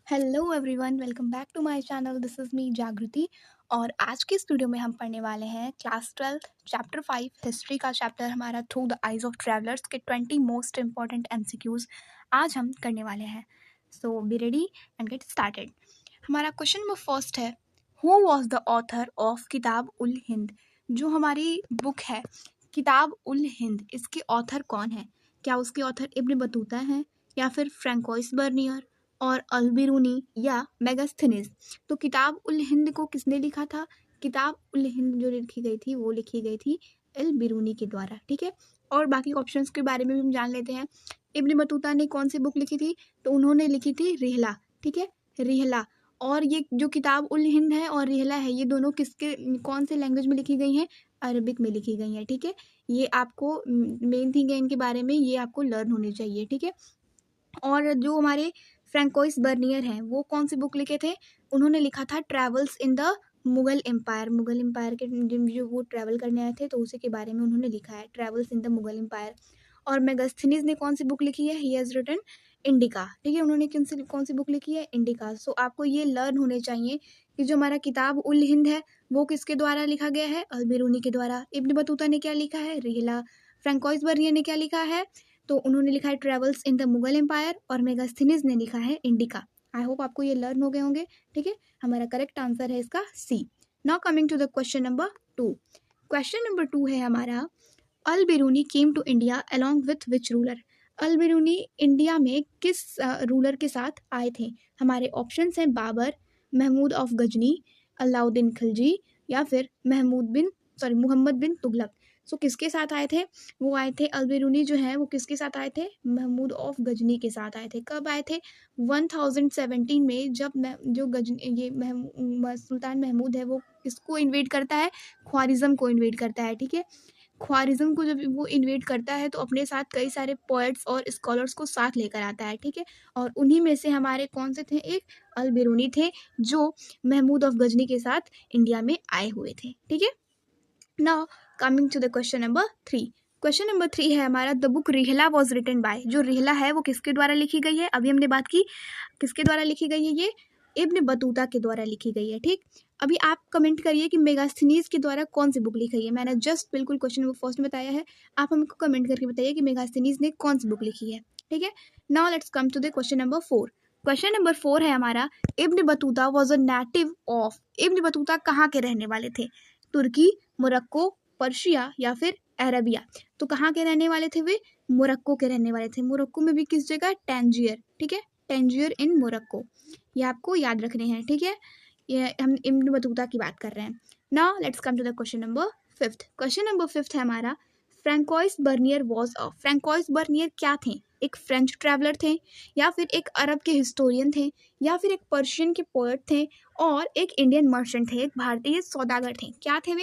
Hello everyone, welcome back to my channel. This is me Jagriti. और आज के इस वीडियो में हम पढ़ने वाले हैं क्लास 12 चैप्टर 5 हिस्ट्री का चैप्टर हमारा through the eyes of travellers के 20 मोस्ट इंपॉर्टेंट एमसीक्यूज आज हम करने वाले हैं। So be ready and get started. हमारा क्वेश्चन नंबर फर्स्ट है, who was the author of Kitab ul Hind. जो हमारी बुक है किताब उल हिंद, इसके ऑथर कौन है? क्या उसके ऑथर इब्न बतूता हैं, या फिर फ्रैंकोइस बर्नियर और अल-बिरूनी, या मेगास्थनीज? तो किताब उल हिंद को किसने लिखा था? किताब उल हिंद जो लिखी गई थी वो लिखी गई थी अल-बिरूनी के द्वारा। ठीक है, और बाकी ऑप्शंस के बारे में भी हम जान लेते हैं। इब्न बतूता ने कौन सी बुक लिखी थी? तो उन्होंने लिखी थी रिहला। ठीक है, रिहला। और ये जो किताब उल हिंद है और रिहला है, ये दोनों किसके कौन से लैंग्वेज में लिखी गई हैं? अरबिक में लिखी गई हैं। ठीक है, ये आपको मेन थिंग है इनके बारे में, ये आपको लर्न होनी चाहिए। ठीक है, और जो हमारे फ्रैंकोइस बर्नियर हैं वो कौन सी बुक लिखे थे? उन्होंने लिखा था travels in the Mughal Empire. Mughal Empire के जो वो ट्रैवल करने आए थे तो उसी के बारे में उन्होंने लिखा है, travels in the Mughal Empire. और मेगास्थनीज ने कौन सी बुक लिखी है? He has written Indica. ठीक है, उन्होंने कौन सी बुक लिखी है? इंडिका। सो आपको ये लर्न होने चाहिए कि जो हमारा किताब उल हिंद है वो किसके द्वारा लिखा गया है? अल-बिरूनी के द्वारा। इब्न बतूता ने क्या लिखा है? रिहला। फ्रैंकोइस बर्नियर ने क्या लिखा है? तो उन्होंने लिखा है travels in the Mughal Empire. और मेगास्थनीज ने लिखा है इंडिका। आई होप आपको ये लर्न हो गए होंगे। ठीक है, हमारा करेक्ट आंसर है इसका C. Now coming to the question number 2। Question number 2 है हमारा, Al-Biruni came to India along with which ruler. Al-Biruni India में किस रूलर के साथ आए थे? हमारे ऑप्शंस हैं बाबर, महमूद ऑफ गजनी, अलाउद्दीन खिलजी, या फिर मोहम्मद बिन तुगलक। सो किसके साथ आए थे? वो आए थे, अल-बिरूनी जो है वो किसके साथ आए थे? महमूद ऑफ गजनी के साथ आए थे। कब आए थे? 1017 में, जब जो गजनी सुल्तान महमूद है वो किसको इन्वेट करता है? ख्वारिज़म को इन्वेट करता है। ठीक है, ख्वारिज़म को जब वो इन्वेट करता है तो अपने साथ कई सारे पोएट्स और स्कॉलर्स को साथ लेकर आता है। ठीक है, और उन्हीं में से हमारे कौन से थे? एक अल-बिरूनी थे जो महमूद ऑफ गजनी के साथ इंडिया में आए हुए थे। ठीक है, now coming to the question number 3। Question number 3 है हमारा, the book Rihla was written by. जो रिहला है वो किसके द्वारा लिखी गई है? अभी हमने बात की किसके द्वारा लिखी गई है, ये इब्न बतूता के द्वारा लिखी गई है। ठीक, अभी आप कमेंट करिए कि मेगास्थनीज के द्वारा कौन सी बुक लिखी है। मैंने जस्ट बिल्कुल क्वेश्चन नंबर फर्स्ट में बताया है, आप हमको कमेंट करके बताइए कि मेगास्थनीज ने कौन सी बुक लिखी है। ठीक है, now let's come to the question number 4। Question number 4 है हमारा, Ibn Battuta was a native of. Ibn Battuta कहाँ के रहने वाले थे? तुर्की, मोरक्को, पर्शिया, या फिर अरबिया। तो कहाँ के रहने वाले थे वे? मोरक्को के रहने वाले थे। मोरक्को में भी किस जगह? टैंजियर। ठीक है, टैंजियर इन मोरक्को, ये आपको याद रखने हैं। ठीक है, ये हम इब्न बतूता की बात कर रहे हैं। Now let's come to the question number 5। Question number 5 है हमारा, François Bernier was a. François Bernier क्या थे? एक फ्रेंच ट्रैवलर थे, या फिर एक अरब के हिस्टोरियन थे, या फिर एक पर्शियन के पोएट थे, और एक इंडियन मर्चेंट थे, एक भारतीय सौदागर थे। क्या थे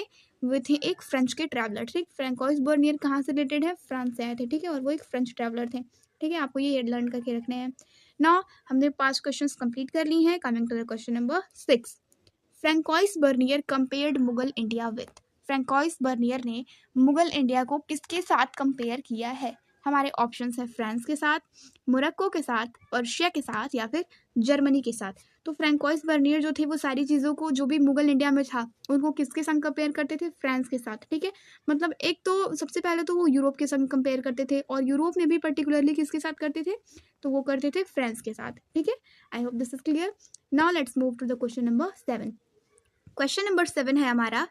वे थे एक फ्रेंच के ट्रैवलर। ठीक, फ्रैंकोइस बर्नियर कहाँ से रिलेटेड है? फ्रांस से आए थे। ठीक है, और वो एक फ्रेंच ट्रैवलर थे। ठीक है, आपको ये लर्न करके रखने हैं। नाउ हमने 5 क्वेश्चंस कंप्लीट कर ली हैं। Coming to the question number 6। François Bernier compared Mughal India with. François Bernier ने मुगल इंडिया को किसके साथ कंपेयर किया है? हमारे ऑप्शंस हैं फ्रांस के साथ, मोरक्को के साथ, पर्शिया के साथ, या फिर जर्मनी के साथ। तो फ्रैंकोइस बर्नियर जो थे वो सारी चीज़ों को जो भी मुगल इंडिया में था उनको किसके संग कंपेयर करते थे? फ्रांस के साथ। ठीक है, मतलब एक तो सबसे पहले तो वो यूरोप के संग कंपेयर करते थे, और यूरोप में भी पर्टिकुलरली किसके साथ करते थे? तो वो करते थे फ्रांस के साथ। ठीक है, I hope this is clear. Now let's move to the question number 7। Question number 7 है हमारा,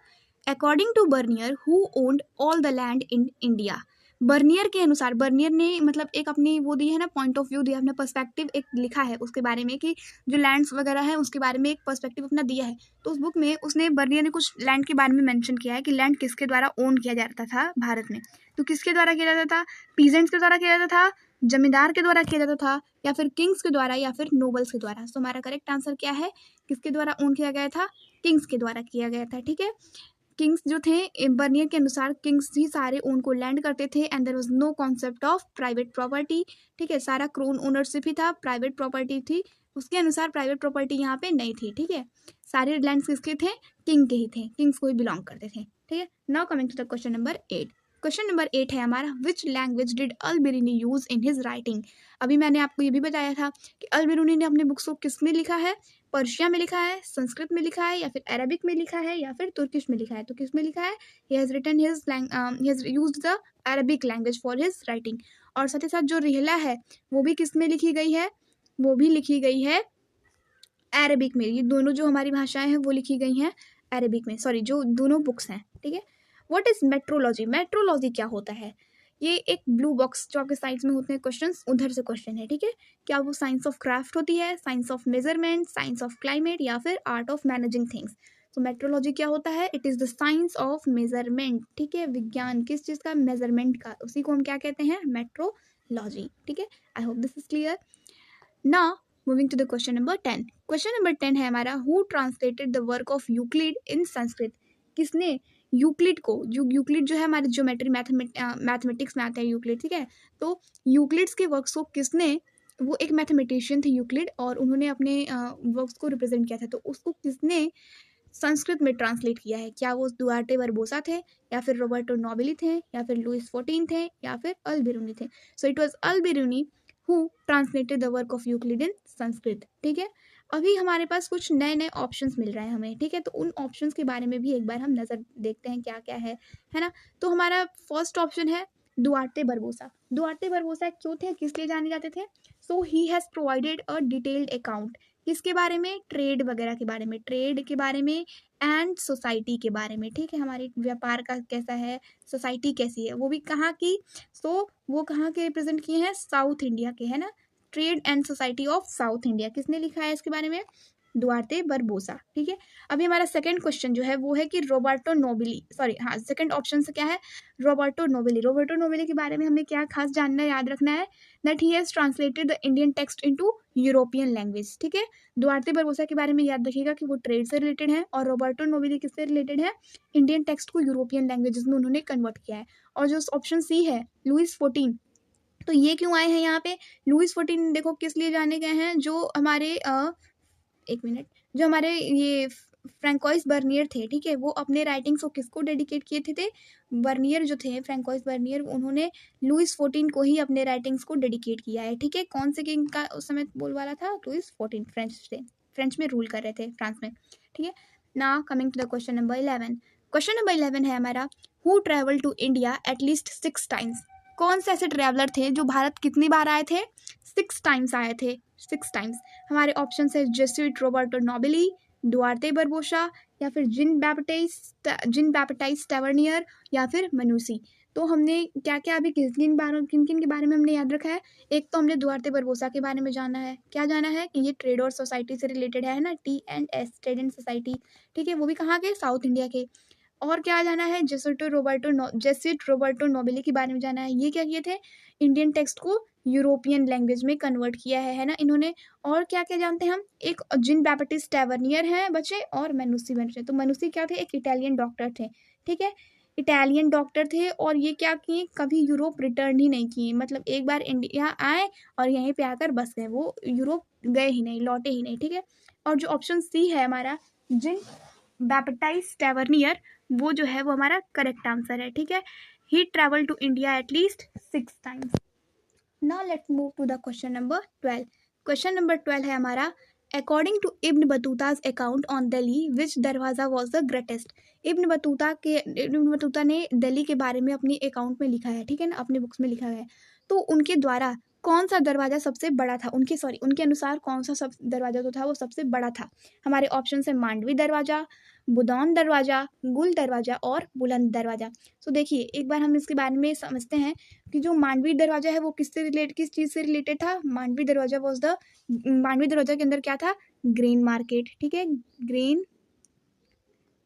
according to Bernier who owned all the land in India. Bernier के अनुसार, बर्नियर ने मतलब एक अपनी वो दी है ना, पॉइंट ऑफ व्यू दिया, अपना पर्सपेक्टिव एक लिखा है उसके बारे में कि जो लैंड्स वगैरह है उसके बारे में एक पर्सपेक्टिव अपना दिया है। तो उस बुक में उसने बर्नियर ने कुछ लैंड के बारे में मेंशन किया है कि लैंड किसके द्वारा ओन किया जाता था भारत में। तो किसके द्वारा किया जाता था? पीजेंट्स के द्वारा किया जाता था, जमींदार के द्वारा किया जाता था, या फिर किंग्स के द्वारा, या फिर नोबल्स के द्वारा। तो हमारा करेक्ट आंसर क्या है? किसके द्वारा ओन किया गया था? किंग्स के द्वारा किया गया था। ठीक है, किंग्स जो थे बर्नियर के अनुसार किंग्स ही सारे ओन को लैंड करते थे, and there was no concept of private property. ठीक है, सारा क्रोन ओनरशिप ही था, प्राइवेट प्रॉपर्टी थी उसके अनुसार प्राइवेट प्रॉपर्टी यहाँ पे नहीं थी। ठीक है, सारे लैंड्स किसके थे? किंग के ही थे, किंग्स को ही बिलोंग करते थे। ठीक है, now coming to the question number 8। Question number 8 है हमारा, which language did Al Biruni use in his writing. अभी मैंने आपको ये भी बताया था कि अल बिरूनी ने अपने बुक्स को किस में लिखा है, पर्शिया में लिखा है, संस्कृत में लिखा है, या फिर अरबिक में लिखा है, या फिर तुर्किश में लिखा है। तो किस में लिखा है, he has used the Arabic language for his writing. और साथ ही साथ जो रिहला है वो भी किस में लिखी गई है, वो भी लिखी गई है अरबिक में। ये दोनों जो हमारी भाषाएं हैं वो लिखी गई हैं अरबिक में, सॉरी जो दोनों बुक्स हैं, ठीक है। व्हाट इज मेट्रोलॉजी, मेट्रोलॉजी क्या होता है, ये एक ब्लू बॉक्स जो आपके साइंस में होते हैं क्वेश्चंस, उधर से क्वेश्चन है, ठीक है। क्या वो साइंस ऑफ क्राफ्ट होती है, science of measurement, science of climate, या फिर आर्ट ऑफ मैनेजिंग थिंग्स। तो मेट्रोलॉजी क्या होता है, it is the science of measurement, ठीक है। विज्ञान किस चीज़ का, मेजरमेंट का, उसी को हम क्या कहते हैं, मेट्रोलॉजी, ठीक है। I hope this is clear. Now moving to the question number 10. Question number 10 है हमारा, who translated the work of Euclid in Sanskrit। किसने यूक्लिड को, जो यूक्लिड जो है हमारे ज्योमेट्री मैथमेटिक्स में आता है यूक्लिड, ठीक है। तो यूक्लिड्स के वर्क्स को किसने, वो एक मैथमेटिशियन थे यूक्लिड, और उन्होंने अपने वर्क्स को रिप्रेजेंट किया था, तो उसको किसने संस्कृत में ट्रांसलेट किया है। क्या वो दुआर्टे बरबोसा थे, या फिर रॉबर्टो नोबेली थे, या फिर लुइस फोर्टीन थे, या फिर अल बिरूनी थे। So it was Al Biruni who translated the work of Euclid in Sanskrit, ठीक है। अभी हमारे पास कुछ नए नए ऑप्शंस मिल रहे हैं हमें, ठीक है। तो उन ऑप्शंस के बारे में भी एक बार हम नज़र देखते हैं क्या क्या है ना। तो हमारा फर्स्ट ऑप्शन है दुआर्ते बरबोसा। दुआर्ते बरबोसा क्यों थे, किस लिए जाने जाते थे। So he has provided a detailed account, किसके बारे में, ट्रेड वगैरह के बारे में, ट्रेड के बारे में एंड सोसाइटी के बारे में, ठीक है। हमारे व्यापार का कैसा है, सोसाइटी कैसी है, वो भी कहाँ की। सो वो कहाँ के रिप्रेजेंट किए हैं, साउथ इंडिया के, है ना। Trade and society of south India, किसने लिखा है इसके बारे में, दुआर्ते बरबोसा, ठीक है। अभी हमारा सेकंड क्वेश्चन जो है वो है कि रोबर्टो नोबेली, सॉरी हाँ, सेकंड ऑप्शन से क्या है, रोबर्टो नोबेली। रोबर्टो नोबेली के बारे में हमें क्या खास जानना है, याद रखना है, that he has translated the Indian text into European language, ठीक है। दुआर्ते बरबोसा के बारे में याद रखिएगा कि वो ट्रेड से रिलेटेड है, और रोबर्टो नोबेली किससे रिलेटेड है, इंडियन टेक्स्ट को यूरोपियन लैंग्वेजेस में उन्होंने कन्वर्ट किया है। और जो ऑप्शन सी है लुइस फोर्टीन, तो ये क्यों आए हैं यहाँ पे, लुइस फोर्टीन देखो किस लिए जाने गए हैं, जो हमारे एक मिनट, जो हमारे ये फ्रैंकोइस बर्नियर थे, ठीक है, वो अपने राइटिंग्स को किसको डेडिकेट किए थे बर्नियर जो थे, फ्रैंकोइस बर्नियर, उन्होंने लुइस फोर्टीन को ही अपने राइटिंग्स को डेडिकेट किया है, ठीक है। कौन से किंग का उस समय बोलबाला था, लुइस फोर्टीन, फ्रेंच से, फ्रेंच में रूल कर रहे थे, फ्रांस में, ठीक है। Now coming to the question number 11। Question number 11 है हमारा, who travel to India at least 6 times. कौन से ऐसे ट्रैवलर थे जो भारत कितनी बार आए थे, 6 टाइम्स आए थे, 6 टाइम्स। हमारे ऑप्शन है जेसुइट रोबर्टो नोबेली, दुआर्ते बरबोसा, या फिर जिन बैप्टाइज टैवर्नियर, या फिर मनुसी। तो हमने क्या क्या अभी किन किन के बारे में हमने याद रखा है, एक तो हमने दुआर्ते बरबोसा के बारे में जाना है, क्या जाना है कि ये ट्रेड और सोसाइटी से रिलेटेड है ना, T&S, ट्रेड एंड सोसाइटी, ठीक है। वो भी कहाँ के, साउथ इंडिया के। और क्या जाना है, जेसुइट रोबर्टो नोबेली के बारे में जाना है। ये क्या किए थे, इंडियन टेक्स्ट को यूरोपियन लैंग्वेज में कन्वर्ट किया है ना इन्होंने। और क्या क्या जानते हैं हम, एक जिन बैप्टिस्ट टैवर्नियर हैं बच्चे, और मनुसी बच्चे। तो मनुसी क्या थे, एक इटालियन डॉक्टर थे, ठीक है, इटालियन डॉक्टर थे। और ये क्या किए, कभी यूरोप रिटर्न ही नहीं किए, मतलब एक बार इंडिया आए और यहीं पे आकर बस गए, वो यूरोप गए ही नहीं, लौटे ही नहीं, ठीक है। और जो ऑप्शन सी है हमारा, जिन बैप्टाइज टैवर्नियर, वो जो है वो हमारा करेक्ट आंसर है, ठीक है। He travel to India at least 6 times. Now let's move to the question number 12। Question number 12 है हमारा, according to Ibn Battuta's account on Delhi which darwaza was the greatest. Ibn Battuta ने दिल्ली के बारे में अपनी अकाउंट में लिखा है, ठीक है ना, अपने बुक्स में लिखा है। तो उनके द्वारा कौन सा दरवाज़ा सबसे बड़ा था, उनके अनुसार कौन सा सब दरवाज़ा जो था वो सबसे बड़ा था। हमारे ऑप्शन है मांडवी दरवाज़ा, बुदौन दरवाज़ा, गुल दरवाज़ा, और बुलंद दरवाज़ा। तो देखिए एक बार हम इसके बारे में समझते हैं कि जो मांडवी दरवाज़ा है वो किस चीज़ से रिलेटेड था। मांडवी दरवाज़ा के अंदर क्या था, ग्रेन मार्केट, ठीक है, ग्रेन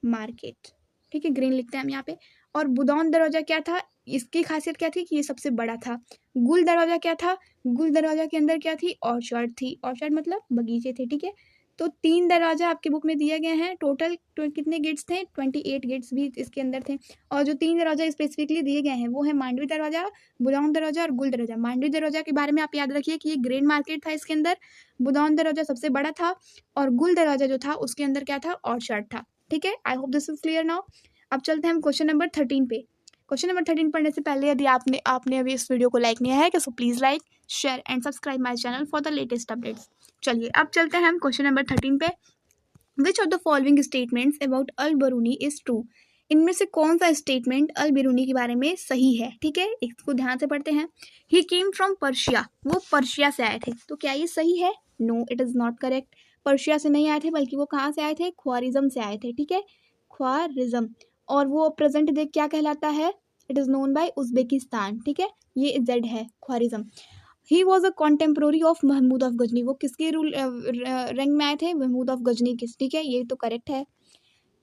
मार्केट, ठीक है, ग्रेन लिखते हैं हम यहाँ पे। और बुदौन दरवाज़ा क्या था, इसकी खासियत क्या थी कि ये सबसे बड़ा था। गुल दरवाज़ा क्या था, गुल दरवाज़ा के अंदर क्या थी, ऑर्चर्ड थी, ऑर्चर्ड मतलब बगीचे थे, ठीक है। तो 3 दरवाजा आपके बुक में दिए गए हैं, टोटल कितने गेट्स थे, 28 गेट्स भी इसके अंदर थे। और जो 3 दरवाजा स्पेसिफिकली दिए गए हैं वो है मांडवी दरवाजा, बुदौन दरवाजा, और गुल दरवाजा। मांडवी दरवाजा के बारे में आप याद रखिए कि ये ग्रेन मार्केट था इसके अंदर, बुदौन दरवाजा सबसे बड़ा था, और गुल दरवाजा जो था उसके अंदर क्या था, ऑर्चर्ड था, ठीक है। I hope this is clear now. अब चलते हैं हम क्वेश्चन नंबर 13 पे। क्वेश्चन नंबर 13 पढ़ने से पहले यदि आपने अभी इस वीडियो को लाइक नहीं है so please like share and subscribe my channel for the latest updates. चलिए अब चलते हैं हम क्वेश्चन नंबर 13 पे। Which of the following statements about all बरूनी is true? इनमें से कौन सा स्टेटमेंट अल बिरूनी के बारे में सही है? ठीक है, इसको ध्यान से पढ़ते हैं। ही केम फ्रॉम पर्शिया, वो पर्शिया से आए थे, तो क्या ये सही है? No, it is not correct. Persia से नहीं आए थे बल्कि वो कहाँ से आए थे? ख्वारिज्म से आए थे। ठीक है, ख्वारिज्म। और वो प्रेजेंट डे क्या कहलाता है? It is known by Uzbekistan. ठीक है, ये जेड है, Khwarizm. He was a contemporary of Mahmud of Ghazni, वो किसके रूल रैंक में आए थे? महमूद ऑफ गजनी किस। ठीक है, ये तो करेक्ट है।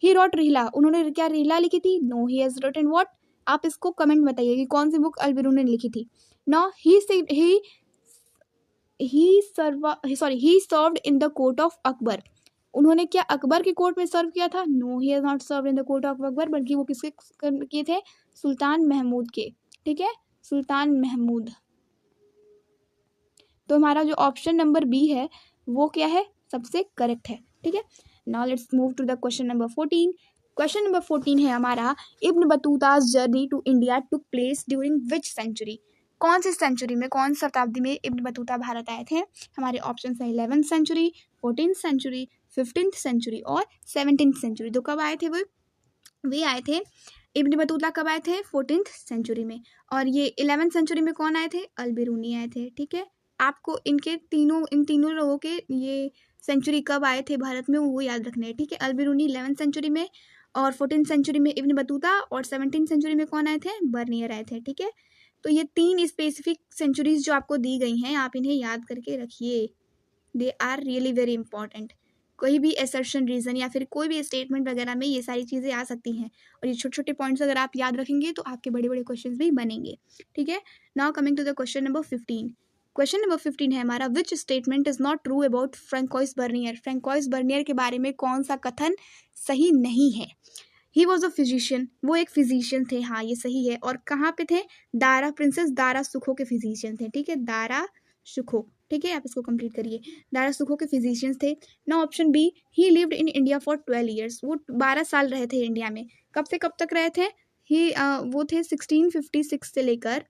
ही रॉट रिहला, उन्होंने क्या रिहला लिखी थी? No, he has written what? आप इसको कमेंट बताइए कि कौन सी बुक अल बिरूनी ने लिखी थी। No, he served in the court of Akbar, उन्होंने क्या अकबर के कोर्ट में सर्व किया था? No, he has not served in the court of Akbar, बल्कि वो किसके किए थे? सुल्तान महमूद के। ठीक है, सुल्तान महमूद। तो हमारा जो ऑप्शन नंबर बी है वो क्या है? सबसे करेक्ट है। ठीक है, now let's move to the question number 14। Question number 14 है हमारा, Ibn Battuta's journey to India took place during which century? कौन सी सेंचुरी में, कौन सी शताब्दी में इब्न बतूता भारत आए थे? हमारे ऑप्शन है 11th century, 14th century, 15th century और 17th सेंचुरी। तो कब आए थे वे आए थे इब्न बतूता कब आए थे? 14th सेंचुरी में। और ये 11th सेंचुरी में कौन आए थे? अल बिरूनी आए थे। ठीक है, आपको इन तीनों लोगों के ये सेंचुरी कब आए थे भारत में वो याद रखना है। ठीक है, अल बिरूनी 11th सेंचुरी में, और 14th सेंचुरी में इब्न बतूता, और 17th सेंचुरी में कौन आए थे? बर्नियर आए थे। ठीक है, तो ये 3 स्पेसिफिक सेंचुरीज जो आपको दी गई हैं, आप इन्हें याद करके रखिए। They are really very important. कोई भी असर्शन रीजन या फिर कोई भी स्टेटमेंट वगैरह में ये सारी चीज़ें आ सकती हैं, और ये छोटे छोटे पॉइंट्स अगर आप याद रखेंगे तो आपके बड़े बड़े क्वेश्चंस भी बनेंगे। ठीक है, now coming to the question number 15। Question number 15 है हमारा, which statement is not true about François Bernier? François Bernier के बारे में कौन सा कथन सही नहीं है? ही वॉज अ फिजिशियन, वो एक फिजिशियन थे, हाँ ये सही है। और कहाँ पे थे? दारा, प्रिंसेस दारा सुखो के फिजिशियन थे। ठीक है, दारा सुखो। ठीक है, आप इसको कंप्लीट करिए। दारा सुखो के फिजिशियंस थे। ना ऑप्शन बी, ही lived in India for 12 years, वो 12 साल रहे थे इंडिया में। कब से कब तक रहे थे? वो थे 1656 से लेकर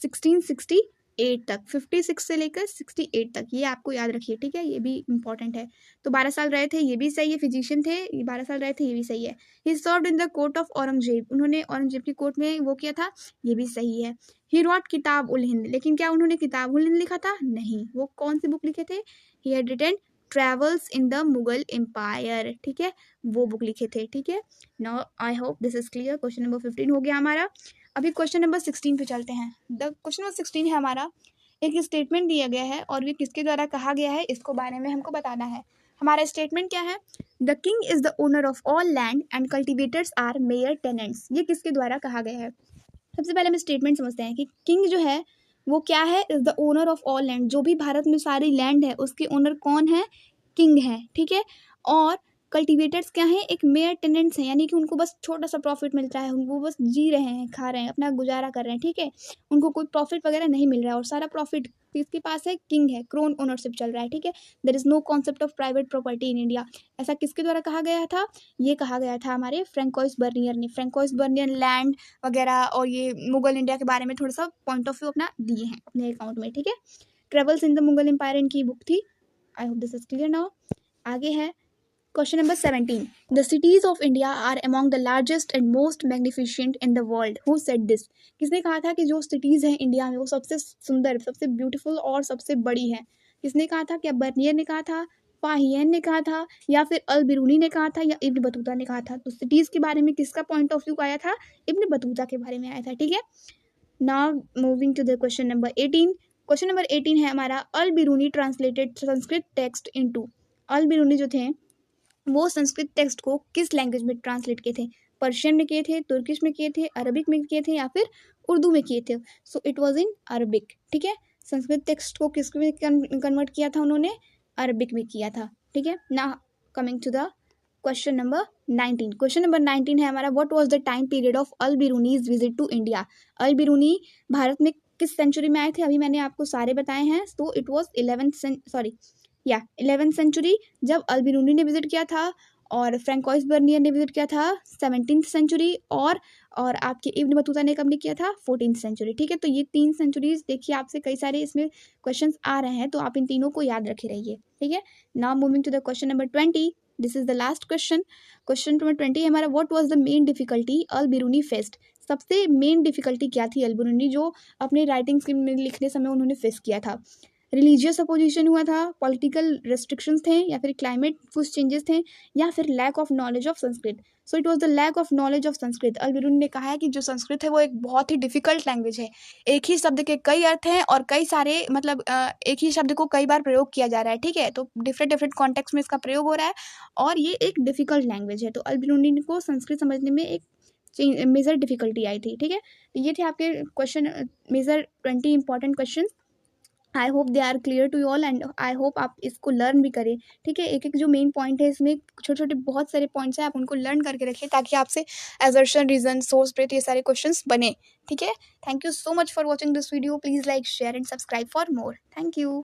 1668 तक, 56 से लेकर 68 तक, ये आपको याद रखिए। ठीक है, ये भी इंपॉर्टेंट है। तो 12 साल रहे थे, ये भी सही है। फिजिशियन थे, ये 12 साल रहे थे, ये भी सही है। ही served in the court of Aurangzeb, उन्होंने औरंगजेब की कोर्ट में वो किया था, ये भी सही है। ही रॉट किताब उल हिंद, लेकिन क्या उन्होंने किताब उल हिंद लिखा था? नहीं, वो कौन सी बुक लिखे थे? He had written Travels in the Mughal Empire. ठीक है, वो बुक लिखे थे। ठीक है, now I hope this is clear. Question number 15 हो गया हमारा। अभी क्वेश्चन नंबर 16 पे चलते हैं। द क्वेश्चन नंबर 16 है हमारा, एक स्टेटमेंट दिया गया है और ये किसके द्वारा कहा गया है इसको बारे में हमको बताना है। हमारा स्टेटमेंट क्या है? The king is the owner of all land and cultivators are mere tenants, ये किसके द्वारा कहा गया है? सबसे पहले हम स्टेटमेंट समझते हैं कि किंग जो है वो क्या है? Is the owner of all land, जो भी भारत में सारी लैंड है उसके ओनर कौन है? किंग है। ठीक है, और कल्टिवेटर्स क्या है? एक मेयर टेनेंट्स हैं, यानी कि उनको बस छोटा सा प्रॉफिट मिलता है, वो बस जी रहे हैं, खा रहे हैं, अपना गुजारा कर रहे हैं। ठीक है, उनको कोई प्रॉफिट वगैरह नहीं मिल रहा है, और सारा प्रॉफिट किसके पास है? किंग है, क्रोन ओनरशिप चल रहा है। ठीक है, there is no concept of private property in India, ऐसा किसके द्वारा कहा गया था? ये कहा गया था हमारे फ्रैंकोइस बर्नियर ने। फ्रैंकोइस बर्नियर लैंड वगैरह और ये मुगल इंडिया के बारे में थोड़ा सा पॉइंट ऑफ व्यू अपना दिए हैं अपने अकाउंट में। ठीक है, travels in the Mughal Empire इनकी बुक थी। I hope this is clear now. आगे है question number 17। The cities of India are among the largest and most magnificent in the world, who said this? किसने कहा था कि जो सिटीज़ हैं इंडिया में वो सबसे सुंदर, सबसे ब्यूटीफुल और सबसे बड़ी है? किसने कहा था? क्या बर्नियर ने कहा था, फाहियन ने कहा था, या फिर अल बिरूनी ने कहा था, या इब्न बतूता ने कहा था? तो सिटीज़ के बारे में किसका पॉइंट ऑफ व्यू आया था? इब्न बतूता के बारे में आया था। ठीक है, now moving to the question number 18। Question number 18 है हमारा, Al Biruni translated Sanskrit text into, Al Biruni जो थे वो संस्कृत टेक्स्ट को किस लैंग्वेज में ट्रांसलेट किए थे? पर्शियन में किए थे, तुर्किश में किए थे, अरबिक में किए थे, या फिर उर्दू में किए थे? So it was in Arabic. ठीक है, संस्कृत टेक्स्ट को किस में कन्वर्ट किया था उन्होंने? अरबिक में किया था। ठीक है, now coming to the question number 19। Question number 19 है हमारा, what was the time period of Al Biruni's visit to India? Al Biruni Bharat में किस सेंचुरी में आए थे? अभी मैंने आपको सारे बताए हैं। तो इट वॉज 11th सेंचुरी जब अल बिरूनी ने विजिट किया था, और फ्रैंकोइस बर्नियर ने विजिट किया था 17th सेंचुरी, और आपके इब्न बतूता ने कब ने किया था 14th सेंचुरी। ठीक है, तो ये 3 सेंचुरीज देखिए, आपसे कई सारे इसमें क्वेश्चंस आ रहे हैं, तो आप इन तीनों को याद रखे रहिए। ठीक है, now moving to the question number 20, this is the last question. Question number 20 है हमारा, what was the main difficulty Al Biruni faced. सबसे मेन डिफिकल्टी क्या थी अल बिरूनी जो अपने राइटिंग्स में लिखने समय उन्होंने फेस किया था। रिलीजियस अपोजिशन हुआ था, पॉलिटिकल रेस्ट्रिक्शंस थे, या फिर क्लाइमेट कुछ चेंजेस थे, या फिर lack of knowledge of Sanskrit. So it was the lack of knowledge of Sanskrit. Al Biruni ने कहा है कि जो संस्कृत है वो एक बहुत ही डिफिकल्ट लैंग्वेज है। एक ही शब्द के कई अर्थ हैं और कई सारे मतलब एक ही शब्द को कई बार प्रयोग किया जा रहा है। ठीक है, तो डिफरेंट डिफरेंट कॉन्टेक्स्ट में इसका प्रयोग हो रहा है और ये एक डिफिकल्ट लैंग्वेज है। तो अल बिरूनी को संस्कृत समझने में एक मेजर डिफिकल्टी आई थी। ठीक है, तो ये थे आपके question, major 20 important question. I hope they are clear to you all, and I hope आप इसको लर्न भी करें। ठीक है, एक एक जो मेन पॉइंट है इसमें छोटे छोटे बहुत सारे पॉइंट्स हैं, आप उनको लर्न करके रखिए ताकि आपसे एजर्शन, रीजन, सोर्स, प्रेट ये सारे क्वेश्चंस बने। ठीक है, thank you so much for watching this video. Please like, share and subscribe for more. Thank you.